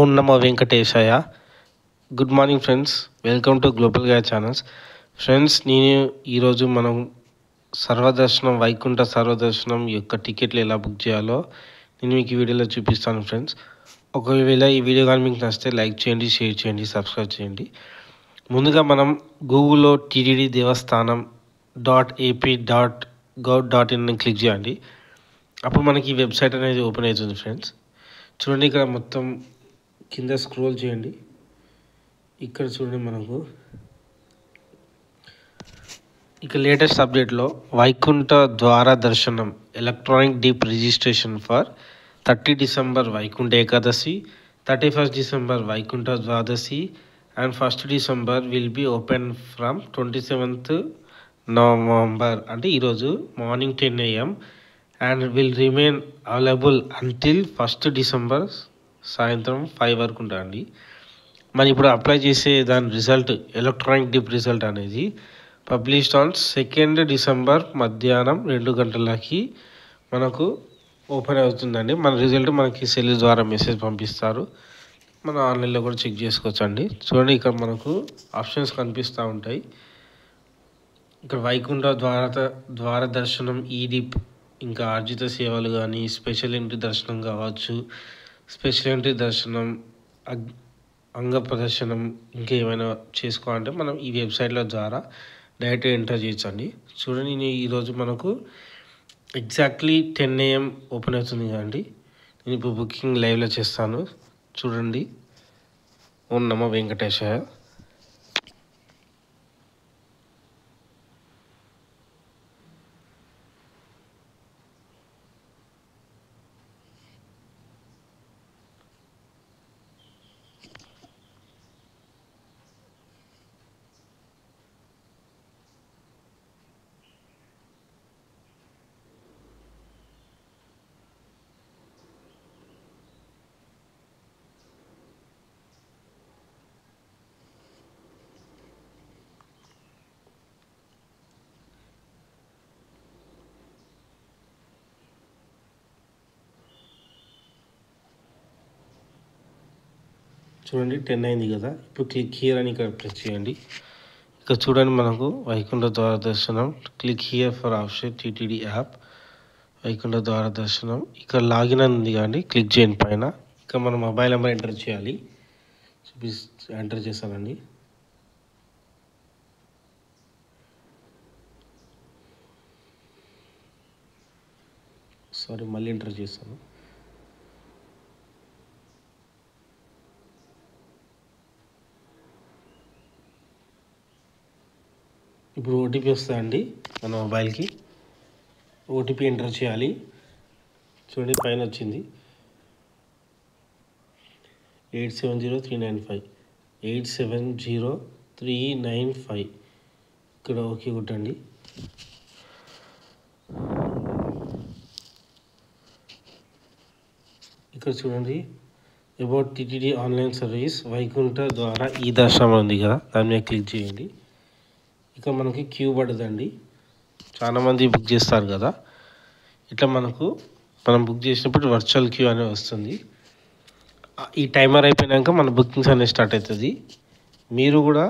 Om Namo Venkatesaya. Good morning friends, welcome to global guide channels. Friends, నేను ఈరోజు మనం సర్వదర్శనం వైకుంఠ సర్వదర్శనం యొక్క టికెట్లు ఎలా బుక్ చేయాలో నేను మీకు ఈ వీడియోలో చూపిస్తాను ఫ్రెండ్స్. ఒకవేళ ఈ వీడియో కానీ మీకు నచ్చితే లైక్ చేయండి, షేర్ చేయండి, సబ్స్క్రైబ్ చేయండి. ముందుగా మనం గూగుల్లో టీటీడీ దేవస్థానం .ap.gov.in క్లిక్ చేయండి. అప్పుడు మనకి ఈ వెబ్సైట్ అనేది ఓపెన్ అవుతుంది ఫ్రెండ్స్. చూడండి, ఇక్కడ మొత్తం కింద స్క్రోల్ చేయండి. ఇక్కడ చూడండి, మనకు ఇక లేటెస్ట్ అప్డేట్లో వైకుంఠ ద్వార దర్శనం electronic dip registration for 30 December Vaikuntha Ekadashi, 31 December Vaikuntha Dwadashi and 1 December will be open from 27th November అంటే ఈరోజు morning 10 AM and will remain available until 1 December సాయంత్రం 5 వరకు ఉంటుందండి. మరి ఇప్పుడు అప్లై చేసే దాని రిజల్ట్ ఎలక్ట్రానిక్ డిప్ రిజల్ట్ అనేది పబ్లిష్డ్ ఆన్ 2nd December మధ్యాహ్నం 2 గంటలకి మనకు ఓపెన్ అవుతుందండి. మన రిజల్ట్ మనకి సెల్ ద్వారా మెసేజ్ పంపిస్తారు. మనం ఆన్లైన్లో కూడా చెక్ చేసుకోవచ్చు అండి. చూడండి, ఇక్కడ మనకు ఆప్షన్స్ కనిపిస్తూ ఉంటాయి. ఇక్కడ వైకుంఠ ద్వార దర్శనం ఈడిప్, ఇంకా ఆర్జిత సేవలు కానీ, స్పెషల్ ఎంట్రీ దర్శనం కావచ్చు, స్పెషల్ ఎంట్రీ దర్శనం, అంగ ప్రదర్శనం, ఇంకా ఏమైనా చేసుకోవాలంటే మనం ఈ వెబ్సైట్ల ద్వారా డైరెక్ట్ ఎంటర్ చేయొచ్చండి. చూడండి, నేను ఈరోజు మనకు ఎగ్జాక్ట్లీ 10 AM ఓపెన్ అవుతుంది కదండి. నేను ఇప్పుడు బుకింగ్ లైవ్లో చేస్తాను. చూడండి. ఓం నమో వెంకటేశాయ. చూడండి, 10 అయింది కదా. ఇప్పుడు క్లిక్ హియర్ అని ఇక్కడ ప్రెస్ చేయండి. ఇక్కడ చూడండి, మనకు వైకుంఠ ద్వార దర్శనం, click here for option TTD app Vaikuntha ద్వార దర్శనం. ఇక్కడ లాగిన్ అని ఉంది కానీ క్లిక్ చేయండి పైన. ఇక్కడ మన మొబైల్ నెంబర్ ఎంటర్ చేయాలి. ఎంటర్ చేశానండి. సారీ, మళ్ళీ ఎంటర్ చేస్తాను. ఇప్పుడు ఓటీపీ వస్తుందండి మన మొబైల్కి. ఓటీపీ ఎంటర్ చేయాలి. చూడండి, పైన వచ్చింది 870395 870395. ఇక్కడ ఓకే కొట్టండి. ఇక్కడ చూడండి, about TTD online service Vaikuntha ద్వారా ఈ దర్శనం ఉంది కదా, దాని మీద క్లిక్ చేయండి. ఇక మనకి క్యూ పడుతుందండి. చాలామంది బుక్ చేస్తారు కదా, ఇట్లా మనం బుక్ చేసినప్పుడు వర్చువల్ క్యూ అనేది వస్తుంది. ఈ టైమర్ అయిపోయాక మన బుకింగ్స్ అనేది స్టార్ట్ అవుతుంది. మీరు కూడా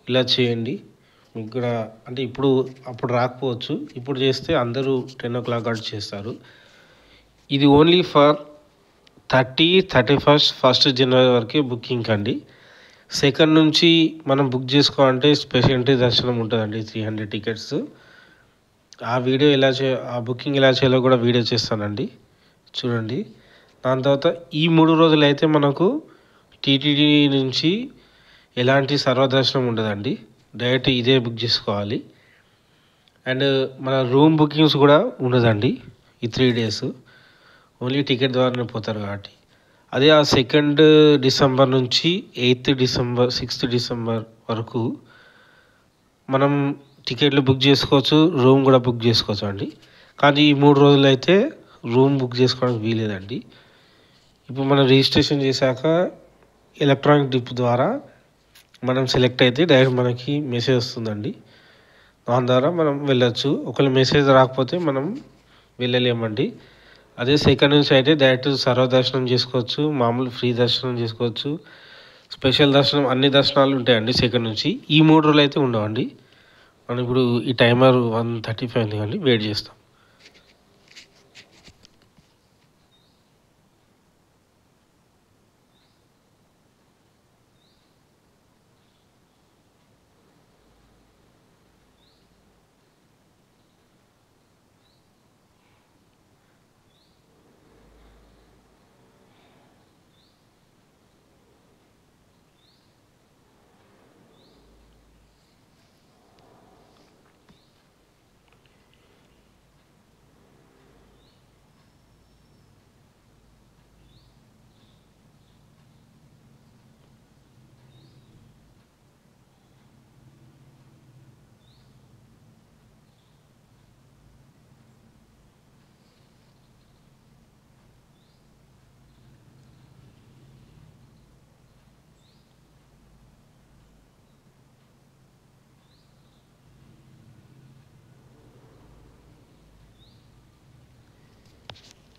ఇలా చేయండి. మీకు కూడా అంటే అప్పుడు రాకపోవచ్చు, ఇప్పుడు చేస్తే అందరూ 10 o'clock కాడ చేస్తారు. ఇది ఓన్లీ ఫర్ 30, 31, 1 January వరకే బుకింగ్ అండి. 2nd నుంచి మనం బుక్ చేసుకోవాలంటే స్పెషల్ ఎంట్రీ దర్శనం ఉంటుందండి, 300 tickets. ఆ బుకింగ్ ఎలా చేయాలో కూడా వీడియో చేస్తానండి. చూడండి. దాని తర్వాత ఈ 3 రోజులు అయితే మనకు టీటీడీ నుంచి ఎలాంటి సర్వదర్శనం ఉండదండి. డైరెక్ట్ ఇదే బుక్ చేసుకోవాలి. అండ్ మన రూమ్ బుకింగ్స్ కూడా ఉండదండి ఈ 3 days. ఓన్లీ టికెట్ ద్వారానే పోతారు కాబట్టి. అదే ఆ 2nd December నుంచి 8th December 6th December వరకు మనం టికెట్లు బుక్ చేసుకోవచ్చు, రూమ్ కూడా బుక్ చేసుకోవచ్చు అండి. కానీ ఈ 3 రోజులు అయితే రూమ్ బుక్ చేసుకోవడానికి వీలేదండి. ఇప్పుడు మనం రిజిస్ట్రేషన్ చేశాక ఎలక్ట్రానిక్ డిప్ ద్వారా మనం సెలెక్ట్ అయితే డైరెక్ట్ మనకి మెసేజ్ వస్తుందండి. దాని ద్వారా మనం వెళ్ళొచ్చు. ఒకవేళ మెసేజ్ రాకపోతే మనం వెళ్ళలేమండి. అదే సెకండ్ నుంచి అయితే డైరెక్ట్ సర్వదర్శనం చేసుకోవచ్చు, మామూలు ఫ్రీ దర్శనం చేసుకోవచ్చు, స్పెషల్ దర్శనం అన్ని దర్శనాలు ఉంటాయండి సెకండ్ నుంచి. ఈ 3 రోజులు అయితే ఉండవండి. మనం ఇప్పుడు ఈ టైమర్ 1:35 ఉంది కానీ వెయిట్ చేస్తాం.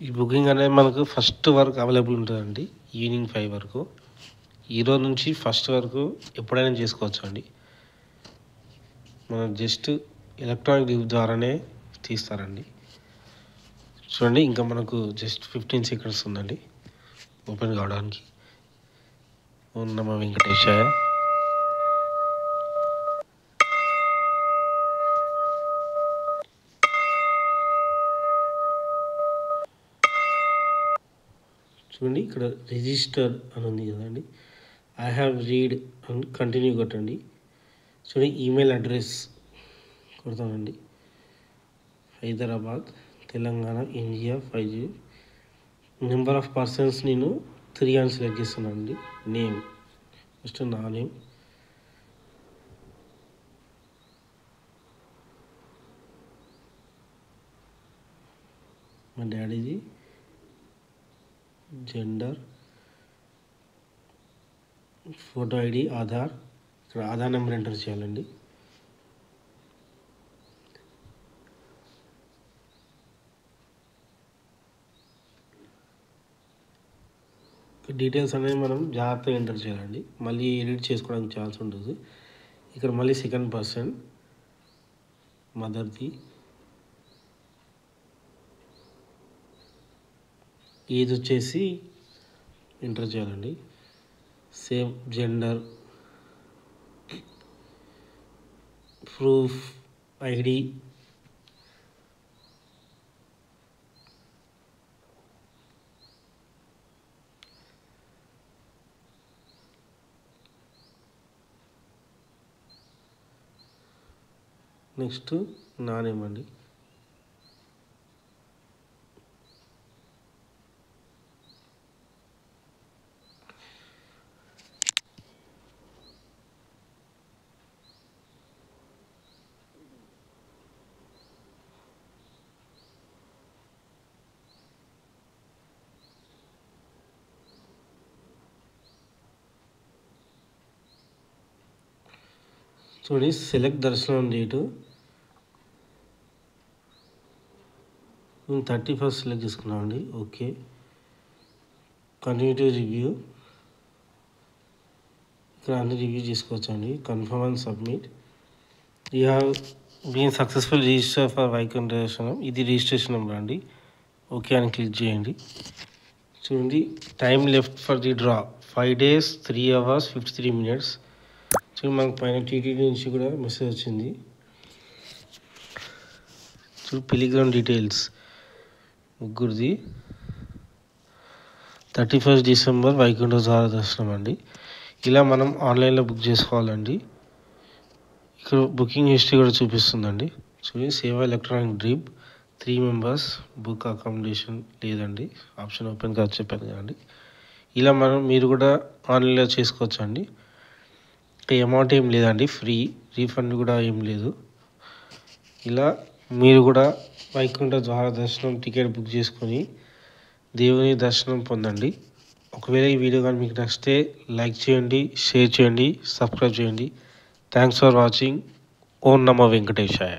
ఈ బుకింగ్ అనేది మనకు ఫస్ట్ వరకు అవైలబుల్ ఉంటుందండి, ఈవినింగ్ 5 వరకు. ఈరోజు నుంచి ఫస్ట్ వరకు ఎప్పుడైనా చేసుకోవచ్చు అండి. మనం జస్ట్ ఎలక్ట్రానిక్ లిఫ్ట్ ద్వారానే తీస్తారండి. చూడండి, ఇంకా మనకు జస్ట్ 15 సెకండ్స్ ఉందండి ఓపెన్ కావడానికి. ఓం నమో వెంకటేశాయ. చూడండి, ఇక్కడ రిజిస్టర్ అని ఉంది కదండి, ఐ హ్యావ్ రీడ్ అని కంటిన్యూ కొట్టండి. చూడండి, ఈమెయిల్ అడ్రస్ కొడతానండి, Hyderabad Telangana India 50. Number of persons నేను 3 అని సెలెక్ట్ చేస్తున్నాను అండి. నేమ్ ఫస్ట్ నా నేమ్, మా డాడీది, జెండర్, ఫోటో ఐడి, ఆధార్. ఇక్కడ ఆధార్ నెంబర్ ఎంటర్ చేయాలండి. డీటెయిల్స్ అనేది మనం జాగ్రత్తగా ఎంటర్ చేయాలండి, మళ్ళీ ఎడిట్ చేసుకోవడానికి ఛాన్స్ ఉంటుంది. ఇక్కడ మళ్ళీ సెకండ్ పర్సన్, మదర్ది, ఏజ్ వచ్చేసి ఎంటర్ చేయాలండి. Same gender, proof ID, next నా నేమ్ అండి. చూడండి, సెలెక్ట్ దర్శనం డేటు మేము 31st సెలెక్ట్ చేసుకున్నామండి. Okay, continue to review. ఇక్కడ అన్ని రివ్యూ చేసుకోవచ్చు అండి. Confirm and submit. You have been successful register for Vaikuntha దర్శనం. ఇది రిజిస్ట్రేషన్ నెంబర్ అండి. ఓకే అని క్లిక్ చేయండి. చూడండి, time left for the draw 5 days 3 hours 53 minutes. చూడండి, మనకు పైన టీటీడీ నుంచి కూడా మెసేజ్ వచ్చింది. చూడు, పిలిగ్రామ్ డీటెయిల్స్ ముగ్గురిది 31st December వైకుంఠ ద్వార దర్శనం అండి. ఇలా మనం ఆన్లైన్లో బుక్ చేసుకోవాలండి. ఇక్కడ బుకింగ్ హిస్టరీ కూడా చూపిస్తుందండి. చూడండి, సేవ electronic drip 3 members, book accommodation లేదండి, ఆప్షన్ ఓపెన్ కాదు చెప్పాను కదండి. ఇలా మీరు కూడా ఆన్లైన్లో చేసుకోవచ్చు అండి. అమౌంట్ ఏం లేదండి, ఫ్రీ, రీఫండ్ కూడా ఏం లేదు. ఇలా మీరు కూడా వైకుంఠ ద్వార దర్శనం టికెట్ బుక్ చేసుకొని దేవుని దర్శనం పొందండి. ఒకవేళ ఈ వీడియో కానీ మీకు నచ్చితే లైక్ చేయండి, షేర్ చేయండి, సబ్స్క్రైబ్ చేయండి. Thanks for watching. Om Namo Venkatesaya.